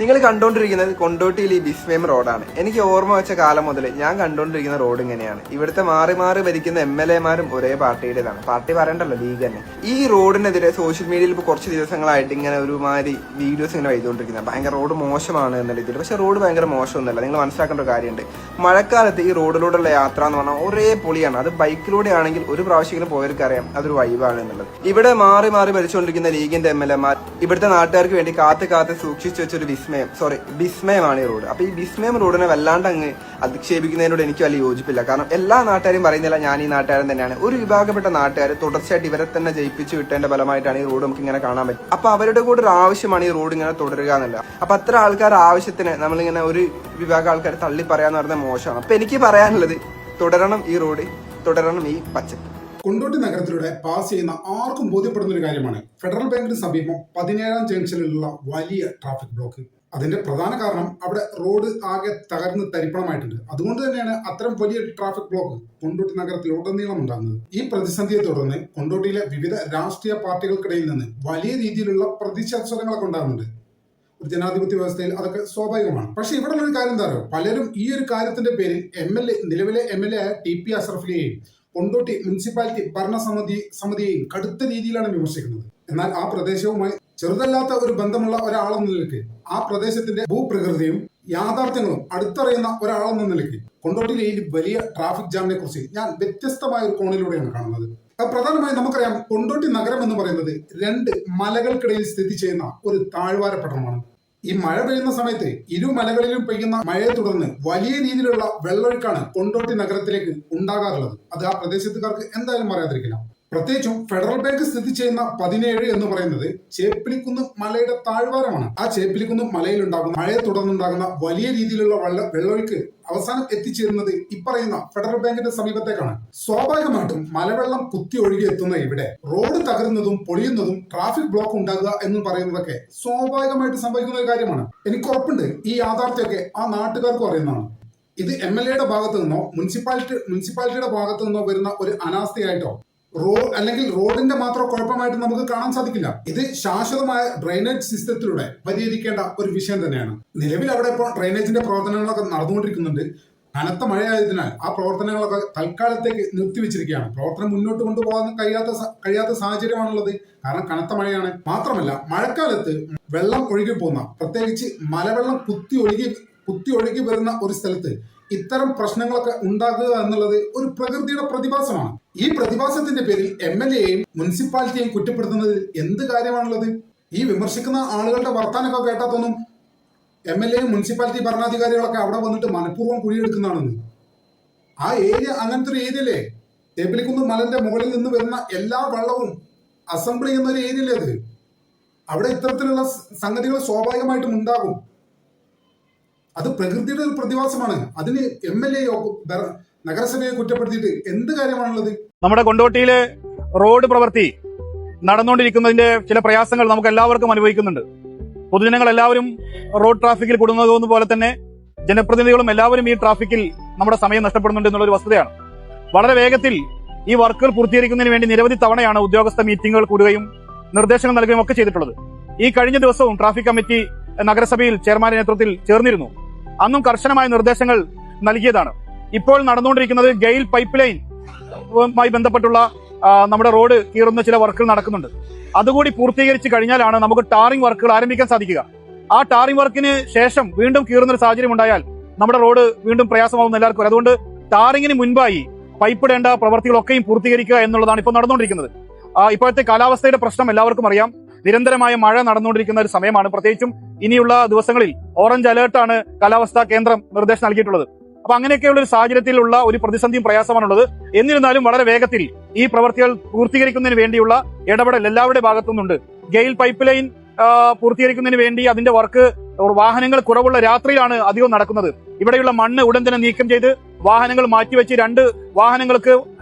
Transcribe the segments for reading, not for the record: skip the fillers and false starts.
നിങ്ങൾ കണ്ടുകൊണ്ടിരിക്കുന്നത് കൊണ്ടോട്ടിയിൽ ഈ ബിസ്മയം റോഡാണ്. എനിക്ക് ഓർമ്മ വെച്ച കാലം മുതൽ ഞാൻ കണ്ടുകൊണ്ടിരിക്കുന്ന റോഡ് ഇങ്ങനെയാണ്. ഇവിടുത്തെ മാറി മാറി ഭരിക്കുന്ന MLA-മാരും ഒരേ പാർട്ടിയുടേതാണ്. പാർട്ടി പറയണ്ടല്ലോ, ലീഗ് തന്നെ. ഈ റോഡിനെതിരെ സോഷ്യൽ മീഡിയയിൽ ഇപ്പോൾ കുറച്ച് ദിവസങ്ങളായിട്ട് ഇങ്ങനെ ഒരുമാതിരി വീഡിയോസ് ഇങ്ങനെ വൈതുകൊണ്ടിരിക്കുന്നത് ഭയങ്കര റോഡ് മോശമാണ് എന്ന രീതിയിൽ. പക്ഷെ റോഡ് ഭയങ്കര മോശമൊന്നുമല്ല. നിങ്ങൾ മനസ്സിലാക്കേണ്ട ഒരു കാര്യമുണ്ട്. മഴക്കാലത്ത് ഈ റോഡിലൂടെയുള്ള യാത്ര എന്ന് പറഞ്ഞാൽ ഒരേ പൊളിയാണ്. അത് ബൈക്കിലൂടെ ആണെങ്കിൽ ഒരു പ്രാവശ്യം പോയവർക്കറിയാം അതൊരു വൈബാണ് എന്നുള്ളത്. ഇവിടെ മാറി മാറി ഭരിച്ചുകൊണ്ടിരിക്കുന്ന ലീഗിന്റെ MLA-മാർ ഇവിടുത്തെ നാട്ടുകാർക്ക് വേണ്ടി കാത്ത് സൂക്ഷിച്ചു വെച്ചൊരു വിസ്മയമാണ് ഈ റോഡ്. അപ്പൊ ഈ വിസ്മയം റോഡിനെ വല്ലാണ്ട് അങ്ങ് അധിക്ഷേപിക്കുന്നതിനോട് എനിക്ക് വലിയ യോജിപ്പില്ല. കാരണം എല്ലാ നാട്ടുകാരും പറയുന്നില്ല ഞാൻ ഈ നാട്ടുകാരൻ തന്നെയാണ്. ഒരു വിഭാഗപ്പെട്ട നാട്ടുകാർ തുടർച്ചയായിട്ട് ഇവരെ തന്നെ ജയിപ്പിച്ചു വിട്ടേണ്ട ഫലമായിട്ടാണ് ഈ റോഡ് നമുക്ക് ഇങ്ങനെ കാണാൻ പറ്റും. അപ്പൊ അവരുടെ കൂടെ ഒരു ആവശ്യമാണ് ഈ റോഡ് ഇങ്ങനെ തുടരുക എന്നല്ല. അപ്പൊ അത്ര ആൾക്കാർ ആവശ്യത്തിന് നമ്മളിങ്ങനെ ഒരു വിഭാഗം ആൾക്കാർ തള്ളി പറയാന്ന് പറഞ്ഞാൽ മോശമാണ്. അപ്പൊ എനിക്ക് പറയാനുള്ളത്, തുടരണം ഈ റോഡ്, തുടരണം ഈ പച്ചപ്പ്. കൊണ്ടോട്ടി നഗരത്തിലൂടെ പാസ് ചെയ്യുന്ന ആർക്കും ബോധ്യപ്പെടുന്ന ഒരു കാര്യമാണ് ഫെഡറൽ ബാങ്കിന് സമീപം 17-ാം ജംഗ്ഷനിലുള്ള വലിയ ട്രാഫിക് ബ്ലോക്ക്. അതിന്റെ പ്രധാന കാരണം അവിടെ റോഡ് ആകെ തകർന്ന് തരിപ്പണമായിട്ടുണ്ട്. അതുകൊണ്ട് തന്നെയാണ് അത്തരം വലിയ ട്രാഫിക് ബ്ലോക്ക് കൊണ്ടോട്ടി നഗരത്തിൽ ഉടനീളം ഉണ്ടാകുന്നത്. ഈ പ്രതിസന്ധിയെ തുടർന്ന് കൊണ്ടോട്ടിയിലെ വിവിധ രാഷ്ട്രീയ പാർട്ടികൾക്കിടയിൽ നിന്ന് വലിയ രീതിയിലുള്ള പ്രതിഷേധ സ്വരങ്ങളൊക്കെ ഉണ്ടാകുന്നുണ്ട്. ഒരു ജനാധിപത്യ വ്യവസ്ഥയിൽ അതൊക്കെ സ്വാഭാവികമാണ്. പക്ഷെ ഇവിടെ ഒരു കാര്യം എന്താ പറയുക, പലരും ഈ ഒരു കാര്യത്തിന്റെ പേരിൽ നിലവിലെ MLA ആയ TP അഷ്റഫിനെയും കൊണ്ടോട്ടി മുനിസിപ്പാലിറ്റി ഭരണസമിതിയെയും കടുത്ത രീതിയിലാണ് വിമർശിക്കുന്നത്. എന്നാൽ ആ പ്രദേശവുമായി ചെറുതല്ലാത്ത ഒരു ബന്ധമുള്ള ഒരാളെന്ന നിലയ്ക്ക്, ആ പ്രദേശത്തിന്റെ ഭൂപ്രകൃതിയും യാഥാർത്ഥ്യങ്ങളും അടുത്തറിയുന്ന ഒരാളെന്ന നിലയ്ക്ക് കൊണ്ടോട്ടിയിലെ ഈ വലിയ ട്രാഫിക് ജാമിനെ കുറിച്ച് ഞാൻ വ്യത്യസ്തമായ ഒരു കോണിലൂടെയാണ് കാണുന്നത്. പ്രധാനമായും നമുക്കറിയാം, കൊണ്ടോട്ടി നഗരം എന്ന് പറയുന്നത് 2 മലകൾക്കിടയിൽ സ്ഥിതി ചെയ്യുന്ന ഒരു താഴ്വാര പട്ടണമാണ്. ഈ മഴ പെയ്യുന്ന സമയത്ത് ഇരു മലകളിലും പെയ്യുന്ന മഴയെ തുടർന്ന് വലിയ രീതിയിലുള്ള വെള്ളമൊഴുക്കാണ് കൊണ്ടോട്ടി നഗരത്തിലേക്ക് ഉണ്ടാകാറുള്ളത്. അത് ആ പ്രദേശത്തുകാർക്ക് എന്തായാലും അറിയാതിരിക്കില്ല. പ്രത്യേകിച്ചും ഫെഡറൽ ബാങ്ക് സ്ഥിതി ചെയ്യുന്ന 17 എന്ന് പറയുന്നത് ചേപ്പിലിക്കുന്ന് മലയുടെ താഴ്വാരമാണ്. ആ ചേപ്പിലിക്കുന്ന് മലയിൽ ഉണ്ടാകുന്ന മഴയെ തുടർന്നുണ്ടാകുന്ന വലിയ രീതിയിലുള്ള വെള്ളമൊഴുക്ക് അവസാനം എത്തിച്ചേരുന്നത് ഇപ്പറയുന്ന ഫെഡറൽ ബാങ്കിന്റെ സമീപത്തേക്കാണ്. സ്വാഭാവികമായിട്ടും മലവെള്ളം കുത്തി ഒഴുകി എത്തുന്ന ഇവിടെ റോഡ് തകരുന്നതും പൊളിയുന്നതും ട്രാഫിക് ബ്ലോക്ക് ഉണ്ടാകുക എന്ന് പറയുന്നതൊക്കെ സ്വാഭാവികമായിട്ട് സംഭവിക്കുന്ന ഒരു കാര്യമാണ്. എനിക്ക് ഉറപ്പുണ്ട് ഈ യാഥാർത്ഥ്യമൊക്കെ ആ നാട്ടുകാർക്കും അറിയുന്നതാണ്. ഇത് MLA-യുടെ ഭാഗത്തു നിന്നോ മുനിസിപ്പാലിറ്റിയുടെ ഭാഗത്തു നിന്നോ വരുന്ന ഒരു അനാസ്ഥയായിട്ടോ അല്ലെങ്കിൽ റോഡിന്റെ മാത്രം കുഴപ്പമായിട്ട് നമുക്ക് കാണാൻ സാധിക്കില്ല. ഇത് ശാശ്വതമായ ഡ്രെയിനേജ് സിസ്റ്റത്തിലൂടെ പരിഹരിക്കേണ്ട ഒരു വിഷയം തന്നെയാണ്. നിലവിൽ അവിടെ ഇപ്പോൾ ഡ്രെയിനേജിന്റെ പ്രവർത്തനങ്ങളൊക്കെ നടന്നുകൊണ്ടിരിക്കുന്നുണ്ട്. കനത്ത മഴയായതിനാൽ ആ പ്രവർത്തനങ്ങളൊക്കെ തൽക്കാലത്തേക്ക് നിർത്തിവെച്ചിരിക്കുകയാണ്. പ്രവർത്തനം മുന്നോട്ട് കൊണ്ടുപോകാൻ കഴിയാത്ത സാഹചര്യമാണുള്ളത്. കാരണം കനത്ത മഴയാണ്. മാത്രമല്ല മഴക്കാലത്ത് വെള്ളം ഒഴുകി പോകുന്ന, പ്രത്യേകിച്ച് മലവെള്ളം കുത്തി ഒഴുകി വരുന്ന ഒരു സ്ഥലത്ത് ഇത്തരം പ്രശ്നങ്ങളൊക്കെ ഉണ്ടാകുക എന്നുള്ളത് ഒരു പ്രകൃതിയുടെ പ്രതിഭാസമാണ്. ഈ പ്രതിഭാസത്തിന്റെ പേരിൽ MLA-യെയും മുനിസിപ്പാലിറ്റിയെയും കുറ്റപ്പെടുത്തുന്നതിൽ എന്ത് കാര്യമാണുള്ളത്? ഈ വിമർശിക്കുന്ന ആളുകളുടെ വർത്താനൊക്കെ കേട്ടാൽ തോന്നും MLA-യും മുനിസിപ്പാലിറ്റി ഭരണാധികാരികളൊക്കെ അവിടെ വന്നിട്ട് മനഃപൂർവ്വം കുഴിയെടുക്കുന്നതാണെന്ന്. ആ ഏരിയ അങ്ങനത്തെ ഒരു ഏരിയല്ലേ? തേപ്പിലിക്കുന്ന് മലന്റെ മുകളിൽ നിന്ന് വരുന്ന എല്ലാ വെള്ളവും അസംബിൾ ചെയ്യുന്ന ഒരു ഏരിയല്ലേ അത്? അവിടെ ഇത്തരത്തിലുള്ള സംഗതികൾ സ്വാഭാവികമായിട്ടും ഉണ്ടാകും. അത് പ്രകൃതിയുടെ ഒരു പ്രതിഭാസമാണ്. അതിന് MLA-യോ നഗരസഭയെ കുറ്റപ്പെടുത്തിയിട്ട് എന്ത് കാര്യമാണുള്ളത്? നമ്മുടെ കൊണ്ടോട്ടിയിലെ റോഡ് പ്രവൃത്തി നടന്നുകൊണ്ടിരിക്കുന്നതിന്റെ ചില പ്രയാസങ്ങൾ നമുക്ക് എല്ലാവർക്കും അനുഭവിക്കുന്നുണ്ട്. പൊതുജനങ്ങൾ എല്ലാവരും റോഡ് ട്രാഫിക്കിൽ കൂടുന്നത് പോലെ തന്നെ ജനപ്രതിനിധികളും എല്ലാവരും ഈ ട്രാഫിക്കിൽ നമ്മുടെ സമയം നഷ്ടപ്പെടുന്നുണ്ട് എന്നുള്ളൊരു വസ്തുതയാണ്. വളരെ വേഗത്തിൽ ഈ വർക്കുകൾ പൂർത്തീകരിക്കുന്നതിന് വേണ്ടി നിരവധി തവണയാണ് ഉദ്യോഗസ്ഥ മീറ്റിംഗുകൾ കൂടുകയും നിർദ്ദേശങ്ങൾ നൽകുകയും ഒക്കെ ചെയ്തിട്ടുള്ളത്. ഈ കഴിഞ്ഞ ദിവസവും ട്രാഫിക് കമ്മിറ്റി നഗരസഭയിൽ ചെയർമാന്റെ നേതൃത്വത്തിൽ ചേർന്നിരുന്നു. അന്നും കർശനമായ നിർദ്ദേശങ്ങൾ നൽകിയതാണ്. ഇപ്പോൾ നടന്നുകൊണ്ടിരിക്കുന്നത് ഗെയിൽ പൈപ്പ് ലൈനുമായി ബന്ധപ്പെട്ടുള്ള നമ്മുടെ റോഡ് കീറുന്ന ചില വർക്കുകൾ നടക്കുന്നുണ്ട്. അതുകൂടി പൂർത്തീകരിച്ച് കഴിഞ്ഞാലാണ് നമുക്ക് ടാറിംഗ് വർക്കുകൾ ആരംഭിക്കാൻ സാധിക്കുക. ആ ടാറിംഗ് വർക്കിന് ശേഷം വീണ്ടും കീറുന്ന ഒരു സാഹചര്യം ഉണ്ടായാൽ നമ്മുടെ റോഡ് വീണ്ടും പ്രയാസമാവുന്ന എല്ലാവർക്കും. അതുകൊണ്ട് ടാറിങ്ങിന് മുൻപായി പൈപ്പ് ഇടേണ്ട പ്രവർത്തികളൊക്കെയും പൂർത്തീകരിക്കുക എന്നുള്ളതാണ് ഇപ്പോൾ നടന്നുകൊണ്ടിരിക്കുന്നത്. ഇപ്പോഴത്തെ കാലാവസ്ഥയുടെ പ്രശ്നം എല്ലാവർക്കും അറിയാം. നിരന്തരമായ മഴ നടന്നുകൊണ്ടിരിക്കുന്ന ഒരു സമയമാണ്. പ്രത്യേകിച്ചും ഇനിയുള്ള ദിവസങ്ങളിൽ ഓറഞ്ച് അലേർട്ടാണ് കാലാവസ്ഥാ കേന്ദ്രം നിർദ്ദേശം നൽകിയിട്ടുള്ളത്. അപ്പൊ അങ്ങനെയൊക്കെയുള്ള ഒരു സാഹചര്യത്തിലുള്ള ഒരു പ്രതിസന്ധിയും പ്രയാസമാണുള്ളത്. എന്നിരുന്നാലും വളരെ വേഗത്തിൽ ഈ പ്രവർത്തികൾ പൂർത്തീകരിക്കുന്നതിന് വേണ്ടിയുള്ള ഇടപെടൽ എല്ലാവരുടെ ഭാഗത്തുനിന്നുണ്ട്. ഗെയിൽ പൈപ്പ് ലൈൻ പൂർത്തീകരിക്കുന്നതിന് വേണ്ടി അതിന്റെ വർക്ക് വാഹനങ്ങൾ കുറവുള്ള രാത്രിയിലാണ് അധികം നടക്കുന്നത്. ഇവിടെയുള്ള മണ്ണ് ഉടൻ തന്നെ നീക്കം ചെയ്ത് വാഹനങ്ങൾ മാറ്റിവെച്ച് 2 വാഹനങ്ങൾക്ക്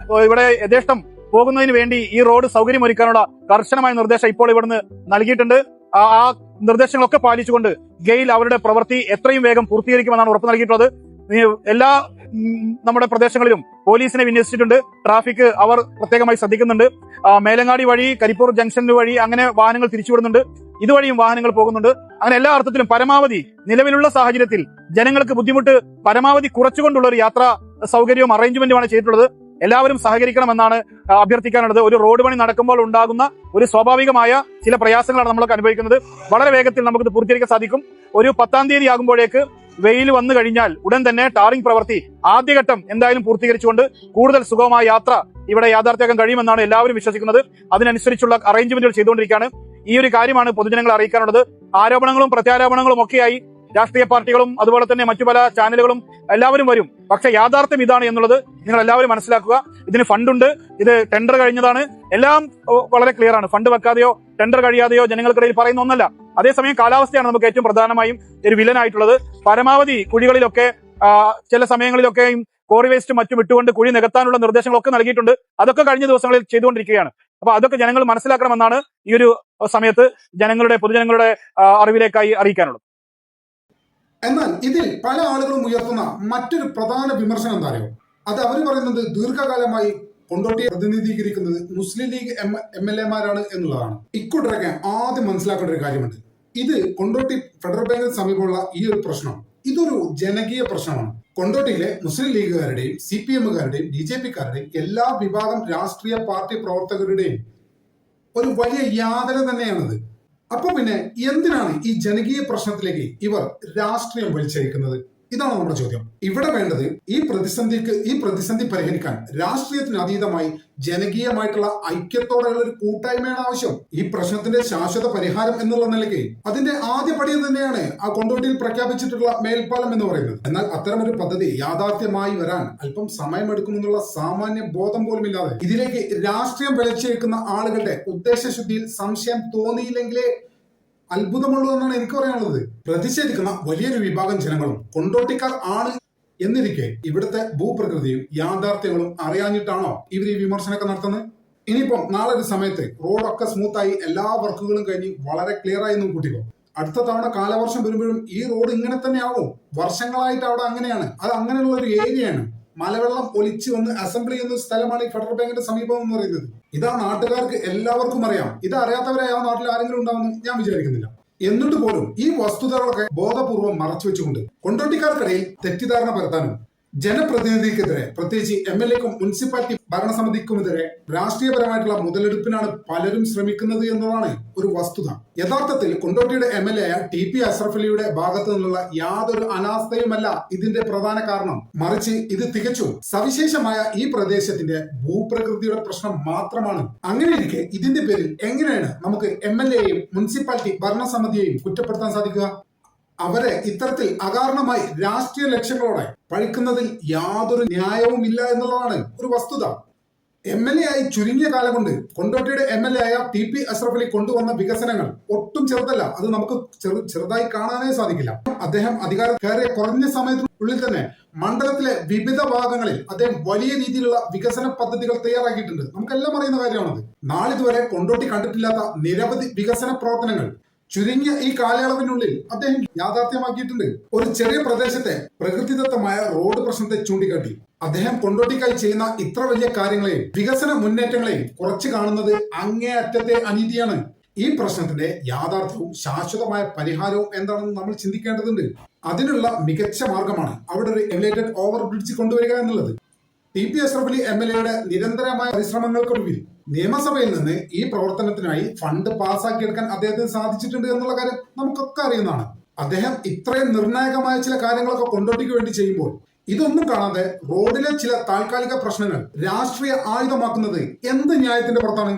ഇവിടെ യഥേഷ്ടം പോകുന്നതിന് വേണ്ടി ഈ റോഡ് സൗകര്യമൊരുക്കാനുള്ള കർശനമായ നിർദ്ദേശം ഇപ്പോൾ ഇവിടുന്ന് നൽകിയിട്ടുണ്ട്. ആ നിർദ്ദേശങ്ങളൊക്കെ പാലിച്ചുകൊണ്ട് ഗെയിൽ അവരുടെ പ്രവൃത്തി എത്രയും വേഗം പൂർത്തീകരിക്കുമെന്നാണ് ഉറപ്പ് നൽകിയിട്ടുള്ളത്. എല്ലാ നമ്മുടെ പ്രദേശങ്ങളിലും പോലീസിനെ വിന്യസിച്ചിട്ടുണ്ട്. ട്രാഫിക് അവർ പ്രത്യേകമായി ശ്രദ്ധിക്കുന്നുണ്ട്. മേലങ്ങാടി വഴി കരിപ്പൂർ ജംഗ്ഷൻ വഴി അങ്ങനെ വാഹനങ്ങൾ തിരിച്ചുവിടുന്നുണ്ട്. ഇതുവഴിയും വാഹനങ്ങൾ പോകുന്നുണ്ട്. അങ്ങനെ എല്ലാ അർത്ഥത്തിലും പരമാവധി നിലവിലുള്ള സാഹചര്യത്തിൽ ജനങ്ങൾക്ക് ബുദ്ധിമുട്ട് പരമാവധി കുറച്ചുകൊണ്ടുള്ള ഒരു യാത്രാ സൗകര്യവും അറേഞ്ച്മെന്റുമാണ് ചെയ്തിട്ടുള്ളത്. എല്ലാവരും സഹകരിക്കണമെന്നാണ് അഭ്യർത്ഥിക്കാനുള്ളത്. ഒരു റോഡ് പണി നടക്കുമ്പോൾ ഉണ്ടാകുന്ന ഒരു സ്വാഭാവികമായ ചില പ്രയാസങ്ങളാണ് നമ്മളൊക്കെ അനുഭവിക്കുന്നത്. വളരെ വേഗത്തിൽ നമുക്കിത് പൂർത്തീകരിക്കാൻ സാധിക്കും. ഒരു 10-ാം തീയതി ആകുമ്പോഴേക്ക് വെയിൽ വന്നു കഴിഞ്ഞാൽ ഉടൻ തന്നെ ടാറിംഗ് പ്രവൃത്തി ആദ്യഘട്ടം എന്തായാലും പൂർത്തീകരിച്ചുകൊണ്ട് കൂടുതൽ സുഗമമായ യാത്ര ഇവിടെ യാഥാർത്ഥ്യമാക്കാൻ കഴിയുമെന്നാണ് എല്ലാവരും വിശ്വസിക്കുന്നത്. അതിനനുസരിച്ചുള്ള അറേഞ്ച്മെന്റുകൾ ചെയ്തുകൊണ്ടിരിക്കുകയാണ്. ഈ ഒരു കാര്യമാണ് പൊതുജനങ്ങളെ അറിയിക്കാനുള്ളത്. ആരോപണങ്ങളും പ്രത്യാരോപണങ്ങളും ഒക്കെയായി രാഷ്ട്രീയ പാർട്ടികളും അതുപോലെ തന്നെ മറ്റു പല ചാനലുകളും എല്ലാവരും വരും. പക്ഷെ യാഥാർത്ഥ്യം ഇതാണ് എന്നുള്ളത് നിങ്ങൾ എല്ലാവരും മനസ്സിലാക്കുക. ഇതിന് ഫണ്ടുണ്ട്, ഇത് ടെൻഡർ കഴിഞ്ഞതാണ്, എല്ലാം വളരെ ക്ലിയർ ആണ്. ഫണ്ട് വെക്കാതെയോ ടെൻഡർ കഴിയാതെയോ ജനങ്ങൾക്കിടയിൽ പറയുന്ന ഒന്നല്ല. അതേസമയം കാലാവസ്ഥയാണ് നമുക്ക് ഏറ്റവും പ്രധാനമായും ഒരു വില്ലനായിട്ടുള്ളത്. പരമാവധി കുഴികളിലൊക്കെ ചില സമയങ്ങളിലൊക്കെയും കോറി വേസ്റ്റ് മറ്റും ഇട്ടുകൊണ്ട് കുഴി നികത്താനുള്ള നിർദ്ദേശങ്ങളൊക്കെ നൽകിയിട്ടുണ്ട്. അതൊക്കെ കഴിഞ്ഞ ദിവസങ്ങളിൽ ചെയ്തുകൊണ്ടിരിക്കുകയാണ്. അപ്പൊ അതൊക്കെ ജനങ്ങൾ മനസ്സിലാക്കണമെന്നാണ് ഈ ഒരു സമയത്ത് പൊതുജനങ്ങളുടെ അറിവിലേക്കായി അറിയിക്കാനുള്ളത്. എന്നാൽ ഇതിൽ പല ആളുകളും ഉയർത്തുന്ന മറ്റൊരു പ്രധാന വിമർശനം എന്താ അറിയോ? അത് അവർ പറയുന്നത് ദീർഘകാലമായി കൊണ്ടോട്ടിയെ പ്രതിനിധീകരിക്കുന്നത് മുസ്ലിം ലീഗ് MLA-മാരാണ് എന്നുള്ളതാണ്. ഇക്കൂട്ടരൊക്കെ ആദ്യം മനസ്സിലാക്കേണ്ട ഒരു കാര്യമുണ്ട്. ഇത് കൊണ്ടോട്ടി ഫെഡറൽ ബാങ്കിന് സമീപമുള്ള ഈ ഒരു പ്രശ്നം ഇതൊരു ജനകീയ പ്രശ്നമാണ്. കൊണ്ടോട്ടിയിലെ മുസ്ലിം ലീഗുകാരുടെയും CPM-കാരുടെയും BJP-കാരുടെയും എല്ലാ വിഭാഗം രാഷ്ട്രീയ പാർട്ടി പ്രവർത്തകരുടെയും ഒരു വലിയ യാതന തന്നെയാണിത്. അപ്പൊ പിന്നെ എന്തിനാണ് ഈ ജനകീയ പ്രശ്നത്തിലേക്ക് ഇവർ രാഷ്ട്രീയം വലിച്ചഴിക്കുന്നത്? ഇതാണ് നമ്മുടെ ചോദ്യം. ഇവിടെ വേണ്ടത് ഈ പ്രതിസന്ധി പരിഹരിക്കാൻ രാഷ്ട്രീയത്തിന് അതീതമായി ജനകീയമായിട്ടുള്ള ഐക്യത്തോടെയുള്ള ഒരു കൂട്ടായ്മയാണ് ആവശ്യം. ഈ പ്രശ്നത്തിന്റെ ശാശ്വത പരിഹാരം എന്നുള്ള നിലയ്ക്ക് അതിന്റെ ആദ്യ പടി തന്നെയാണ് ആ കൊണ്ടോട്ടിയിൽ പ്രഖ്യാപിച്ചിട്ടുള്ള മേൽപ്പാലം എന്ന് പറയുന്നത്. എന്നാൽ അത്തരമൊരു പദ്ധതി യാഥാർത്ഥ്യമായി വരാൻ അല്പം സമയമെടുക്കുമെന്നുള്ള സാമാന്യ ബോധം പോലും ഇല്ലാതെ ഇതിലേക്ക് രാഷ്ട്രീയം വലിച്ചഴിക്കുന്ന ആളുകളുടെ ഉദ്ദേശശുദ്ധിയിൽ സംശയം തോന്നിയില്ലെങ്കിലേ അത്ഭുതമുള്ളൂ എന്നാണ് എനിക്ക് പറയാനുള്ളത്. പ്രതിഷേധിക്കുന്ന വലിയൊരു വിഭാഗം ജനങ്ങളും കൊണ്ടോട്ടിക്കാർ ആണ് എന്നിരിക്കെ ഇവിടുത്തെ ഭൂപ്രകൃതിയും യാഥാർത്ഥ്യങ്ങളും അറിയാഞ്ഞിട്ടാണോ ഇവർ ഈ വിമർശനമൊക്കെ നടത്തുന്നത്? ഇനിയിപ്പം നാളെ ഒരു സമയത്ത് റോഡൊക്കെ സ്മൂത്തായി എല്ലാ വർക്കുകളും കഴിഞ്ഞ് വളരെ ക്ലിയർ ആയി എന്നും കൂട്ടിക്കോ. അടുത്ത തവണ കാലവർഷം വരുമ്പോഴും ഈ റോഡ് ഇങ്ങനെ തന്നെ ആവും. വർഷങ്ങളായിട്ട് അവിടെ അങ്ങനെയാണ്. അത് അങ്ങനെയുള്ള ഒരു ഏരിയയാണ്. മലവെള്ളം ഒലിച്ചു വന്ന് അസംബ്ലി ചെയ്യുന്ന സ്ഥലമാണ് ഈ ഫെഡറൽ ബാങ്കിന്റെ സമീപം എന്ന് പറയുന്നത്. ഇതാ നാട്ടുകാർക്ക് എല്ലാവർക്കും അറിയാം. ഇത് അറിയാത്തവരായി ആ നാട്ടിൽ ആരെങ്കിലും ഉണ്ടാവുമെന്ന് ഞാൻ വിചാരിക്കുന്നില്ല. എന്നിട്ട് പോലും ഈ വസ്തുതകളൊക്കെ ബോധപൂർവം മറച്ചു വെച്ചുകൊണ്ട് കൊണ്ടോട്ടിക്കാർക്കിടയിൽ തെറ്റിദ്ധാരണ പരത്താനും ജനപ്രതിനിധിക്കെതിരെ പ്രത്യേകിച്ച് MLA-ക്കും മുനിസിപ്പാലിറ്റി ഭരണസമിതിക്കുമെതിരെ രാഷ്ട്രീയപരമായിട്ടുള്ള മുതലെടുപ്പിനാണ് പലരും ശ്രമിക്കുന്നത് എന്നതാണ് ഒരു വസ്തുത. യഥാർത്ഥത്തിൽ കൊണ്ടോട്ടിയുടെ MLA TP അഷ്റഫ് അലിയുടെ ഭാഗത്തു നിന്നുള്ള യാതൊരു അനാസ്ഥയുമല്ല ഇതിന്റെ പ്രധാന കാരണം. മറിച്ച് ഇത് തികച്ചും സവിശേഷമായ ഈ പ്രദേശത്തിന്റെ ഭൂപ്രകൃതിയുടെ പ്രശ്നം മാത്രമാണ്. അങ്ങനെയിരിക്കെ ഇതിന്റെ പേരിൽ എങ്ങനെയാണ് നമുക്ക് MLA-യെയും മുനിസിപ്പാലിറ്റി ഭരണസമിതിയെയും കുറ്റപ്പെടുത്താൻ സാധിക്കുക? അവരെ ഇത്തരത്തിൽ അകാരണമായി രാഷ്ട്രീയ ലക്ഷ്യങ്ങളോടെ പഴിക്കുന്നതിൽ യാതൊരു ന്യായവും ഇല്ല എന്നുള്ളതാണ് ഒരു വസ്തുത. MLA ആയി ചുരുങ്ങിയ കാലം കൊണ്ട് കൊണ്ടോട്ടിയുടെ MLA ആയ TP അഷ്റഫ് അലി കൊണ്ടുവന്ന വികസനങ്ങൾ ഒട്ടും ചെറുതല്ല. അത് നമുക്ക് ചെറുതായി കാണാനേ സാധിക്കില്ല. അദ്ദേഹം അധികാരം കയറിയ കുറഞ്ഞ സമയത്തിനുള്ളിൽ തന്നെ മണ്ഡലത്തിലെ വിവിധ ഭാഗങ്ങളിൽ അദ്ദേഹം വലിയ രീതിയിലുള്ള വികസന പദ്ധതികൾ തയ്യാറാക്കിയിട്ടുണ്ട്. നമുക്കെല്ലാം അറിയുന്ന കാര്യമാണത്. നാളിതുവരെ കൊണ്ടോട്ടി കണ്ടിട്ടില്ലാത്ത നിരവധി വികസന പ്രവർത്തനങ്ങൾ ചുരുങ്ങിയ ഈ കാലയളവിനുള്ളിൽ അദ്ദേഹം യാഥാർത്ഥ്യമാക്കിയിട്ടുണ്ട്. ഒരു ചെറിയ പ്രദേശത്തെ പ്രകൃതിദത്തമായ റോഡ് പ്രശ്നത്തെ ചൂണ്ടിക്കാട്ടി അദ്ദേഹം കൊണ്ടോട്ടിക്കായി ചെയ്യുന്ന ഇത്ര വലിയ കാര്യങ്ങളെയും വികസന മുന്നേറ്റങ്ങളെയും കുറച്ചു കാണുന്നത് അങ്ങേയറ്റത്തെ അനീതിയാണ്. ഈ പ്രശ്നത്തിന്റെ യാഥാർത്ഥ്യവും ശാശ്വതമായ പരിഹാരവും എന്താണെന്ന് നമ്മൾ ചിന്തിക്കേണ്ടതുണ്ട്. അതിനുള്ള മികച്ച മാർഗമാണ് അവിടെ ഒരു എലിവേറ്റഡ് ഓവർ ബ്രിഡ്ജ് കൊണ്ടുവരിക എന്നുള്ളത്. TP അഷ്റഫ് അലി MLA-യുടെ നിരന്തരമായ പരിശ്രമങ്ങൾക്കൊടുവിൽ നിയമസഭയിൽ നിന്ന് ഈ പ്രവർത്തനത്തിനായി ഫണ്ട് പാസ്സാക്കിയെടുക്കാൻ അദ്ദേഹത്തിന് സാധിച്ചിട്ടുണ്ട് എന്നുള്ള കാര്യം നമുക്കൊക്കെ അറിയുന്നതാണ്. അദ്ദേഹം ഇത്രയും നിർണായകമായ ചില കാര്യങ്ങളൊക്കെ കൊണ്ടോട്ടിക്ക് വേണ്ടി ചെയ്യുമ്പോൾ ഇതൊന്നും കാണാതെ റോഡിലെ ചില താൽക്കാലിക പ്രശ്നങ്ങൾ രാഷ്ട്രീയ ആയുധമാക്കുന്നത് എന്ത് ന്യായത്തിന്റെ പുറത്താണ്?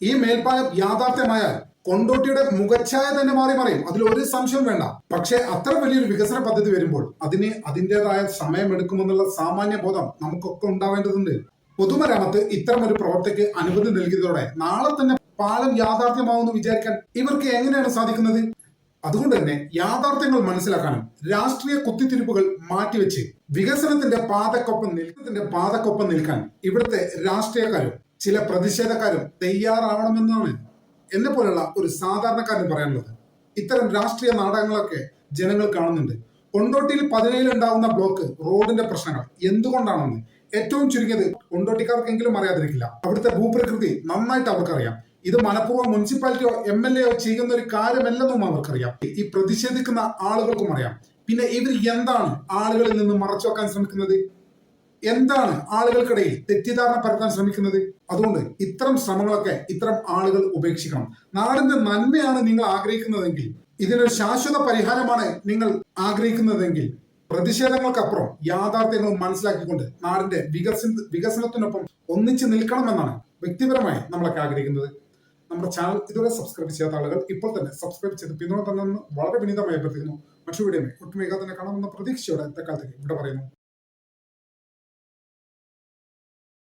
ഈ മേൽപ്പാലം യാഥാർത്ഥ്യമായാൽ കൊണ്ടോട്ടിയുടെ മുഖച്ഛായ തന്നെ മാറി മറിയും. അതിൽ ഒരു സംശയം വേണ്ട. പക്ഷെ അത്ര വലിയൊരു വികസന പദ്ധതി വരുമ്പോൾ അതിന് അതിൻ്റെതായ സമയമെടുക്കുമെന്നുള്ള സാമാന്യ ബോധം നമുക്കൊക്കെ ഉണ്ടാവേണ്ടതുണ്ട്. പൊതുമരാമത്ത് ഇത്തരം ഒരു പ്രവർത്തിക്ക് അനുമതി നൽകിയതോടെ നാളെ തന്നെ പാലം യാഥാർത്ഥ്യമാവുമെന്ന് വിചാരിക്കാൻ ഇവർക്ക് എങ്ങനെയാണ് സാധിക്കുന്നത്? അതുകൊണ്ട് തന്നെ യാഥാർത്ഥ്യങ്ങൾ മനസ്സിലാക്കാനും രാഷ്ട്രീയ കുത്തിത്തിരിപ്പുകൾ മാറ്റിവെച്ച് വികസനത്തിന്റെ പാതക്കൊപ്പം നിൽക്കാൻ ഇവിടുത്തെ രാഷ്ട്രീയക്കാരും ചില പ്രതിഷേധക്കാരും തയ്യാറാവണമെന്നാണ് എന്നെ പോലുള്ള ഒരു സാധാരണക്കാരന് പറയാനുള്ളത്. ഇത്തരം രാഷ്ട്രീയ നാടകങ്ങളൊക്കെ ജനങ്ങൾ കാണുന്നുണ്ട്. കൊണ്ടോട്ടിയിൽ 17 ഉണ്ടാവുന്ന ബ്ലോക്ക് റോഡിന്റെ പ്രശ്നങ്ങൾ എന്തുകൊണ്ടാണെന്ന് ഏറ്റവും ചുരുങ്ങിയത് കൊണ്ടോട്ടിക്കാർക്കെങ്കിലും അറിയാതിരിക്കില്ല. അവിടുത്തെ ഭൂപ്രകൃതി നന്നായിട്ട് അവർക്കറിയാം. ഇത് മനഃപൂർവ്വം മുനിസിപ്പാലിറ്റിയോ MLA ചെയ്യുന്ന ഒരു കാര്യമല്ലെന്നും അവർക്കറിയാം. ഈ പ്രതിഷേധിക്കുന്ന ആളുകൾക്കും അറിയാം. പിന്നെ ഇവർ എന്താണ് ആളുകളിൽ നിന്ന് മറച്ചു വെക്കാൻ ശ്രമിക്കുന്നത്? എന്താണ് ആളുകൾക്കിടയിൽ തെറ്റിദ്ധാരണ പരത്താൻ ശ്രമിക്കുന്നത്? അതുകൊണ്ട് ഇത്തരം ശ്രമങ്ങളൊക്കെ ഇത്തരം ആളുകൾ ഉപേക്ഷിക്കണം. നാടിന്റെ നന്മയാണ് നിങ്ങൾ ആഗ്രഹിക്കുന്നതെങ്കിൽ, ഇതിനൊരു ശാശ്വത പരിഹാരമാണ് നിങ്ങൾ ആഗ്രഹിക്കുന്നതെങ്കിൽ, പ്രതിഷേധങ്ങൾക്കപ്പുറം യാഥാർത്ഥ്യങ്ങൾ മനസ്സിലാക്കിക്കൊണ്ട് നാടിന്റെ വികസനത്തിനൊപ്പം ഒന്നിച്ചു നിൽക്കണമെന്നാണ് വ്യക്തിപരമായി നമ്മളൊക്കെ ആഗ്രഹിക്കുന്നത്. നമ്മുടെ ചാനൽ ഇതുവരെ സബ്സ്ക്രൈബ് ചെയ്യാത്ത ആളുകൾ ഇപ്പോൾ തന്നെ സബ്സ്ക്രൈബ് ചെയ്ത് പിന്തുണ തന്നെ വളരെ വിനീതമായി അഭ്യർത്ഥിക്കുന്നു. മറ്റൊരു വീഡിയോ ഒട്ടും വേഗം തന്നെ കാണാമെന്ന പ്രതീക്ഷയോടെ തൽക്കാലത്തേക്ക് ഇവിടെ പറയുന്നു.